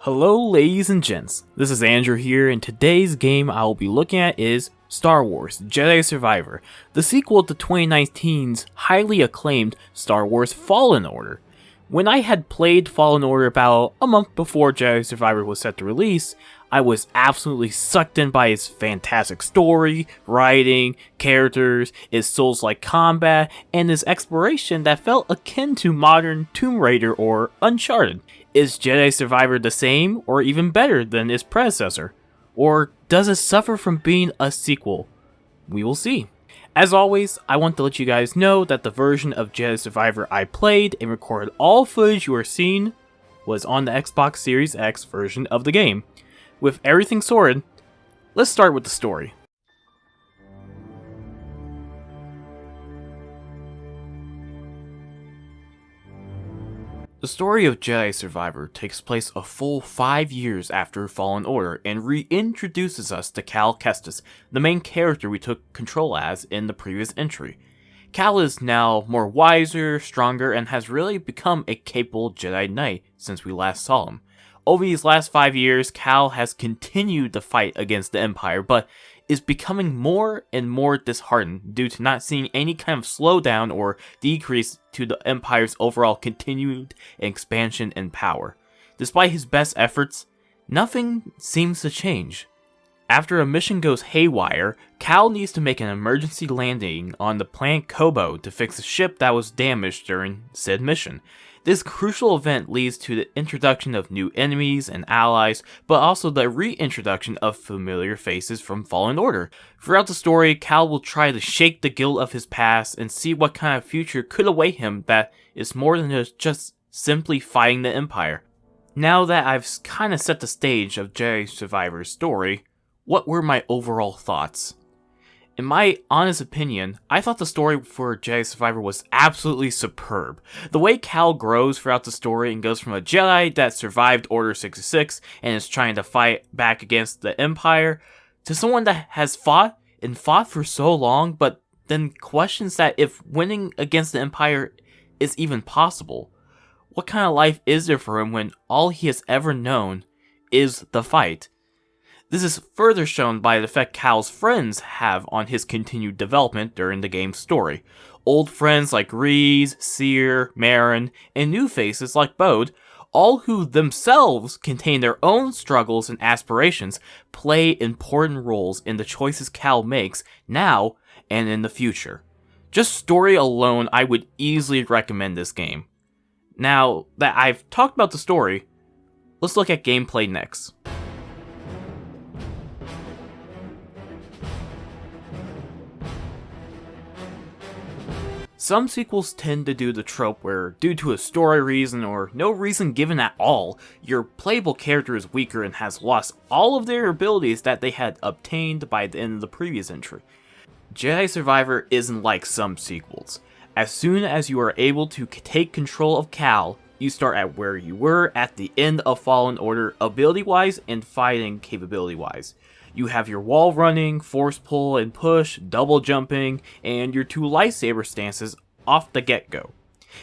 Hello ladies and gents, this is Andrew here, and today's game I will be looking at is Star Wars Jedi Survivor, the sequel to 2019's highly acclaimed Star Wars Fallen Order. When I had played Fallen Order about a month before Jedi Survivor was set to release, I was absolutely sucked in by its fantastic story, writing, characters, its Souls-like combat, and its exploration that felt akin to modern Tomb Raider or Uncharted. Is Jedi Survivor the same or even better than its predecessor? Or does it suffer from being a sequel? We will see. As always, I want to let you guys know that the version of Jedi Survivor I played and recorded all footage you are seeing was on the Xbox Series X version of the game. With everything sorted, let's start with the story. The story of Jedi Survivor takes place a full 5 years after Fallen Order and reintroduces us to Cal Kestis, the main character we took control as in the previous entry. Cal is now more wiser, stronger, and has really become a capable Jedi Knight since we last saw him. Over these last 5 years, Cal has continued the fight against the Empire, but is becoming more and more disheartened due to not seeing any kind of slowdown or decrease to the Empire's overall continued expansion and power. Despite his best efforts, nothing seems to change. After a mission goes haywire, Cal needs to make an emergency landing on the planet Kobo to fix a ship that was damaged during said mission. This crucial event leads to the introduction of new enemies and allies, but also the reintroduction of familiar faces from Fallen Order. Throughout the story, Cal will try to shake the guilt of his past and see what kind of future could await him that is more than just simply fighting the Empire. Now that I've kind of set the stage of Jedi Survivor's story, what were my overall thoughts? In my honest opinion, I thought the story for Jedi Survivor was absolutely superb. The way Cal grows throughout the story and goes from a Jedi that survived Order 66 and is trying to fight back against the Empire, to someone that has fought for so long, but then questions that if winning against the Empire is even possible. What kind of life is there for him when all he has ever known is the fight? This is further shown by the effect Cal's friends have on his continued development during the game's story. Old friends like Reese, Seer, Marin, and new faces like Bode, all who themselves contain their own struggles and aspirations, play important roles in the choices Cal makes now and in the future. Just story alone, I would easily recommend this game. Now that I've talked about the story, let's look at gameplay next. Some sequels tend to do the trope where, due to a story reason or no reason given at all, your playable character is weaker and has lost all of their abilities that they had obtained by the end of the previous entry. Jedi Survivor isn't like some sequels. As soon as you are able to take control of Cal, you start at where you were at the end of Fallen Order ability-wise and fighting capability-wise. You have your wall running, force pull and push, double jumping, and your two lightsaber stances off the get-go.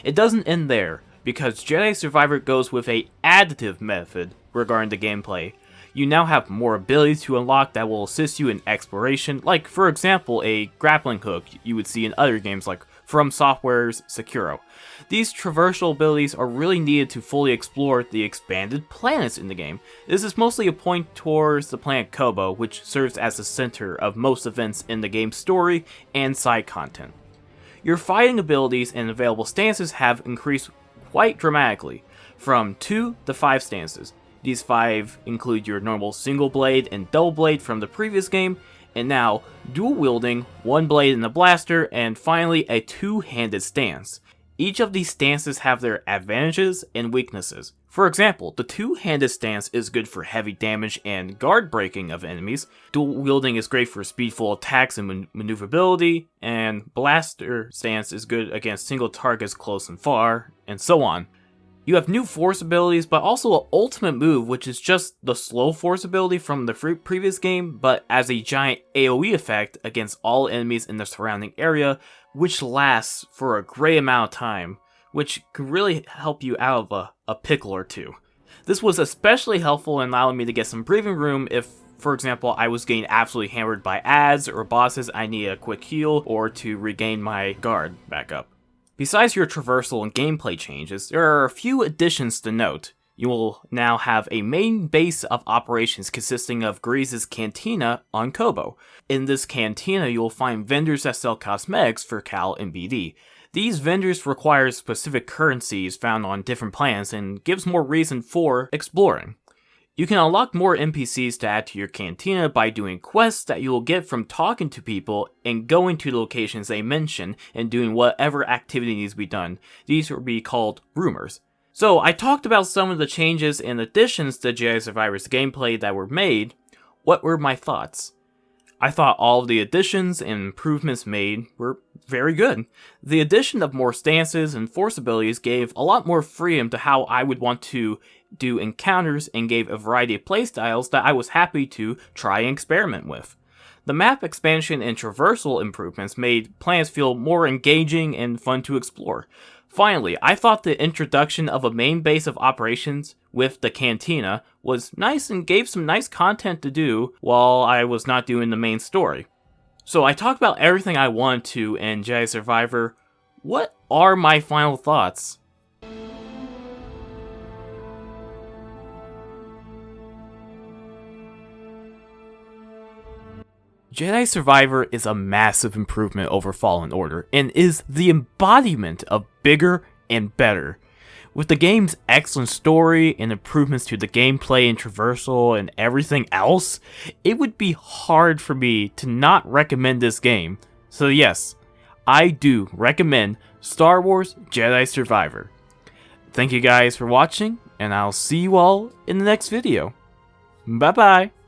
It doesn't end there, because Jedi Survivor goes with a additive method regarding the gameplay. You now have more abilities to unlock that will assist you in exploration, like for example a grappling hook you would see in other games like From Software's Sekiro. These traversal abilities are really needed to fully explore the expanded planets in the game. This is mostly a point towards the planet Kobo, which serves as the center of most events in the game's story and side content. Your fighting abilities and available stances have increased quite dramatically, from 2 to 5 stances. These 5 include your normal single blade and double blade from the previous game, and now dual wielding, 1 blade in the blaster, and finally a 2-handed stance. Each of these stances have their advantages and weaknesses. For example, the 2-handed stance is good for heavy damage and guard breaking of enemies, dual wielding is great for speedful attacks and maneuverability, and blaster stance is good against single targets close and far, and so on. You have new force abilities, but also an ultimate move, which is just the slow force ability from the previous game, but as a giant AoE effect against all enemies in the surrounding area, which lasts for a great amount of time, which can really help you out of a pickle or two. This was especially helpful in allowing me to get some breathing room if, for example, I was getting absolutely hammered by ads or bosses. I need a quick heal or to regain my guard back up. Besides your traversal and gameplay changes, there are a few additions to note. You will now have a main base of operations consisting of Grease's Cantina on Kobo. In this cantina, you will find vendors that sell cosmetics for Cal and BD. These vendors require specific currencies found on different planets and gives more reason for exploring. You can unlock more NPCs to add to your cantina by doing quests that you will get from talking to people and going to the locations they mention and doing whatever activity needs to be done. These will be called rumors. So I talked about some of the changes and additions to Jedi Survivor's gameplay that were made. What were my thoughts? I thought all of the additions and improvements made were very good. The addition of more stances and force abilities gave a lot more freedom to how I would want to do encounters and gave a variety of playstyles that I was happy to try and experiment with. The map expansion and traversal improvements made planets feel more engaging and fun to explore. Finally, I thought the introduction of a main base of operations with the cantina was nice and gave some nice content to do while I was not doing the main story. So I talked about everything I wanted to in Jedi Survivor. What are my final thoughts? Jedi Survivor is a massive improvement over Fallen Order, and is the embodiment of bigger and better. With the game's excellent story and improvements to the gameplay and traversal and everything else, it would be hard for me to not recommend this game. So yes, I do recommend Star Wars Jedi Survivor. Thank you guys for watching, and I'll see you all in the next video. Bye bye!